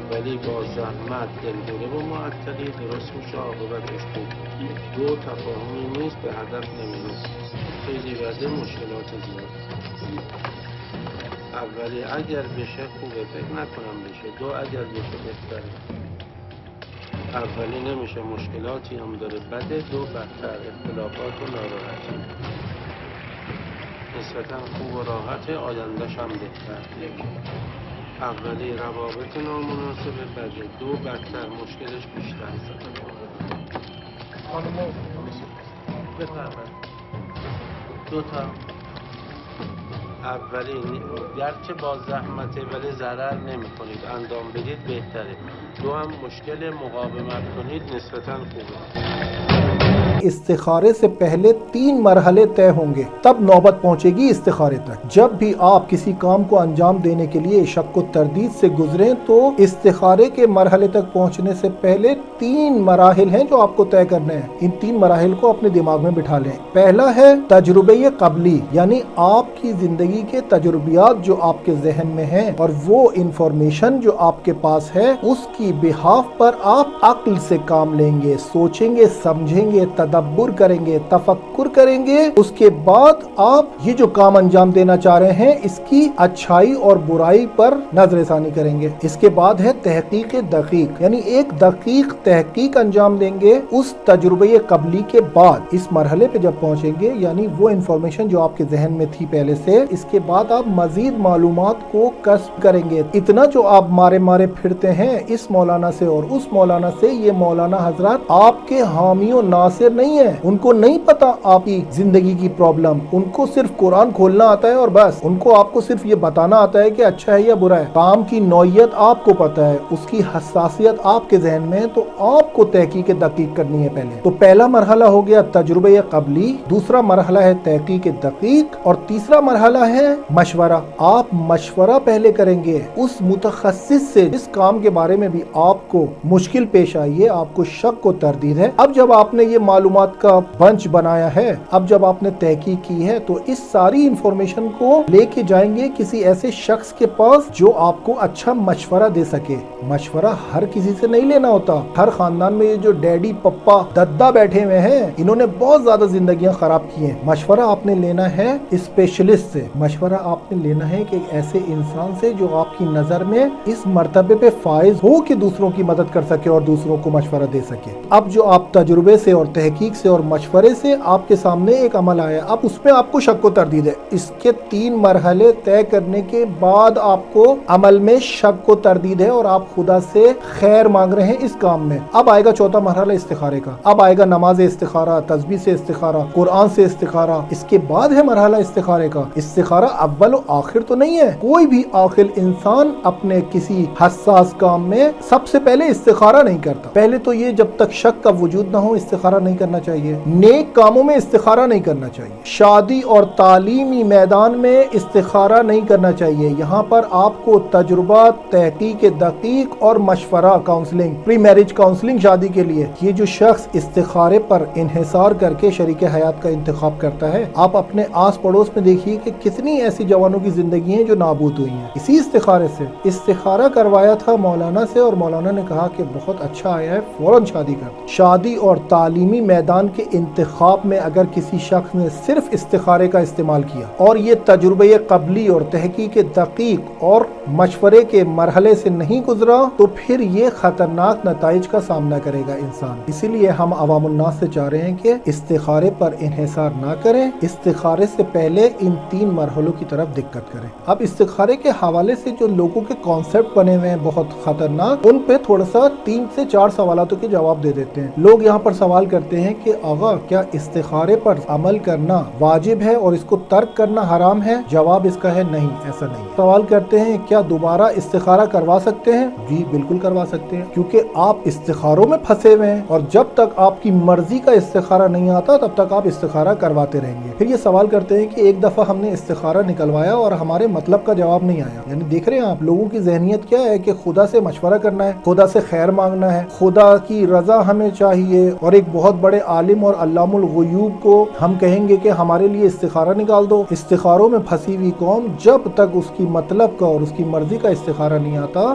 اولی با زحمت دلهوره و معطلی درست میشه، عاقبتش خوب. دو تفاهمی نیست، به هدف نمیرسه، خیلی بده، مشکلات زیاد. اولی اگر بشه خوبه، فکر نکنم بشه. دو اگر بشه بهتره. اولی نمیشه، مشکلاتی هم داره، بده. دو بدتر، اختلافات و ناراحتی. نسبتا خوب و راحته، آینده‌ش هم بهتر. اولی روابط نامناسبه، بده. دو بدتر، مشکلش بیشتر. خانمو بفرمایید. دو تا اولی گرچه با زحمته ولی ضرر نمی کنید، اندام بدید بهتره. دو هم مشکل مقاومت کنید، نسبتا خوبه. استخارے سے پہلے 3 مرحلے طے ہوں گے، تب نوبت پہنچے گی استخارے تک۔ جب بھی آپ کسی کام کو انجام دینے کے لیے شک و تردید سے گزریں تو استخارے کے مرحلے تک پہنچنے سے پہلے 3 مراحل ہیں جو آپ کو طے کرنے ہیں۔ ان 3 مراحل کو اپنے دماغ میں بٹھا لیں۔ پہلا ہے تجربے قبلی، یعنی آپ کی زندگی کے تجربیات جو آپ کے ذہن میں ہیں اور وہ انفارمیشن جو آپ کے پاس ہے، اس کی بہاف پر آپ عقل سے کام لیں گے، سوچیں گے، سمجھیں گے، تدبر کریں گے، تفکر کریں گے۔ اس کے بعد آپ یہ جو کام انجام دینا چاہ رہے ہیں اس کی اچھائی اور برائی پر نظر ثانی کریں گے۔ اس کے بعد ہے تحقیق دقیق، یعنی ایک دقیق تحقیق انجام دیں گے اس تجربے قبلی کے بعد۔ اس مرحلے پہ جب پہنچیں گے، یعنی وہ انفارمیشن جو آپ کے ذہن میں تھی پہلے سے، اس کے بعد آپ مزید معلومات کو کسب کریں گے۔ اتنا جو آپ مارے پھرتے ہیں اس مولانا سے اور اس مولانا سے، یہ مولانا حضرات آپ کے حامی و ناصر نہیں ہے، ان کو نہیں پتا آپ کی زندگی کی پرابلم، ان کو صرف قرآن کھولنا آتا ہے اور بس، ان کو آپ کو صرف یہ بتانا آتا ہے کہ اچھا ہے یا برا ہے۔ کام کی نوعیت آپ کو پتا ہے، اس کی حساسیت آپ کے ذہن میں ہے، تو آپ کو تحقیق دقیق کرنی ہے پہلے۔ تو پہلا مرحلہ ہو گیا تجربہ قبلی، دوسرا مرحلہ ہے تحقیق دقیق، اور تیسرا مرحلہ ہے مشورہ۔ آپ مشورہ پہلے کریں گے اس متخصص سے جس کام کے بارے میں بھی آپ کو مشکل پیش آئی ہے، آپ کو شک و تردید ہے۔ اب جب آپ نے یہ معلومات کا بنچ بنایا ہے، اب جب آپ نے تحقیق کی ہے، تو اس ساری انفارمیشن کو لے کے جائیں گے کسی ایسے شخص کے پاس جو آپ کو اچھا مشورہ دے سکے۔ مشورہ ہر کسی سے نہیں لینا ہوتا۔ ہر خاندان میں یہ جو ڈیڈی پپا دادا بیٹھے ہوئے ہیں، انہوں نے بہت زیادہ زندگیاں خراب کی ہیں۔ مشورہ آپ نے لینا ہے اسپیشلسٹ سے، مشورہ آپ نے لینا ہے کہ ایک ایسے انسان سے جو آپ کی نظر میں اس مرتبے پہ فائز ہو کہ دوسروں کی مدد کر سکے اور دوسروں کو مشورہ دے سکے۔ اب جو آپ تجربے سے اور تحقیق سے اور مشورے سے آپ کے سامنے ایک عمل آیا، اب اس میں آپ کو شک و تردید ہے۔ اس کے 3 مرحلے طے کرنے کے بعد آپ کو عمل میں شک و تردید ہے اور آپ خدا سے خیر مانگ رہے ہیں اس کام میں۔ اب آئے گا چوتھا مرحلہ استخارے کا، اب آئے گا نماز استخارہ، تسبیح سے استخارہ، قرآن سے استخارہ۔ اس کے بعد ہے مرحلہ استخارے کا۔ استخارہ اول و آخر تو نہیں ہے، کوئی بھی عاقل انسان اپنے کسی حساس کام میں سب سے پہلے استخارہ نہیں کرتا۔ پہلے تو یہ جب تک شک کا وجود نہ ہو استخارہ نہیں کرنا چاہیے، نیک کاموں میں استخارہ نہیں کرنا چاہیے، شادی اور تعلیمی میدان میں استخارہ نہیں کرنا چاہیے۔ یہاں پر آپ کو تجربہ، تحقیق دقیق اور مشورہ، کاؤنسلنگ، پری میرج کاؤنسلنگ شادی کے لیے۔ یہ جو شخص استخارے پر انحصار کر کے شریک حیات کا انتخاب کرتا ہے، آپ اپنے آس پڑوس میں دیکھیے کہ کتنی ایسی جوانوں کی زندگی ہیں جو نابود ہوئی ہیں اسی استخارے سے۔ استخارہ کروایا تھا مولانا سے اور مولانا نے کہا کہ بہت اچھا آیا ہے، فوراً شادی کر۔ شادی اور تعلیمی میدان کے انتخاب میں اگر کسی شخص نے صرف استخارے کا استعمال کیا اور یہ تجربہ قبلی اور تحقیق دقیق اور مشورے کے مرحلے سے نہیں گزرا تو پھر یہ خطرناک نتائج کا سامنا کرے گا انسان۔ اسی لیے ہم عوام الناس سے چاہ رہے ہیں کہ استخارے پر انحصار نہ کریں، استخارے سے پہلے ان 3 مرحلوں کی طرف دقت کریں۔ اب استخارے کے حوالے سے جو لوگوں کے کانسیپٹ بنے ہوئے ہیں بہت خطرناک، ان پہ تھوڑا سا 3 سے 4 سوالاتوں کے جواب دے دیتے ہیں۔ لوگ یہاں پر سوال کرتے ہیں کہ آغا کیا استخارے پر عمل کرنا واجب ہے اور اس کو ترک کرنا حرام ہے؟ جواب اس کا ہے نہیں، ایسا نہیں۔ سوال کرتے ہیں کیا دوبارہ استخارہ کروا سکتے ہیں؟ جی بالکل کروا سکتے ہیں، کیونکہ آپ استخاروں میں پھنسے ہوئے ہیں اور جب تک آپ کی مرضی کا استخارہ نہیں آتا تب تک آپ استخارہ کرواتے رہیں گے۔ پھر یہ سوال کرتے ہیں کہ ایک دفعہ ہم نے استخارہ نکلوایا اور ہمارے مطلب کا جواب نہیں آیا۔ یعنی دیکھ رہے ہیں آپ لوگوں کی ذہنیت کیا ہے کہ خدا سے مشورہ کرنا ہے، خدا سے خیر مانگنا ہے، خدا کی رضا ہمیں چاہیے، اور ایک بہت بڑے عالم اور علام الغیوب کو ہم کہیں گے کہ ہمارے لیے استخارہ نکال دو۔ استخاروں میں پھنسی ہوئی قوم جب تک اس کی مطلب کا اور اس کی مرضی کا استخارہ نہیں آتا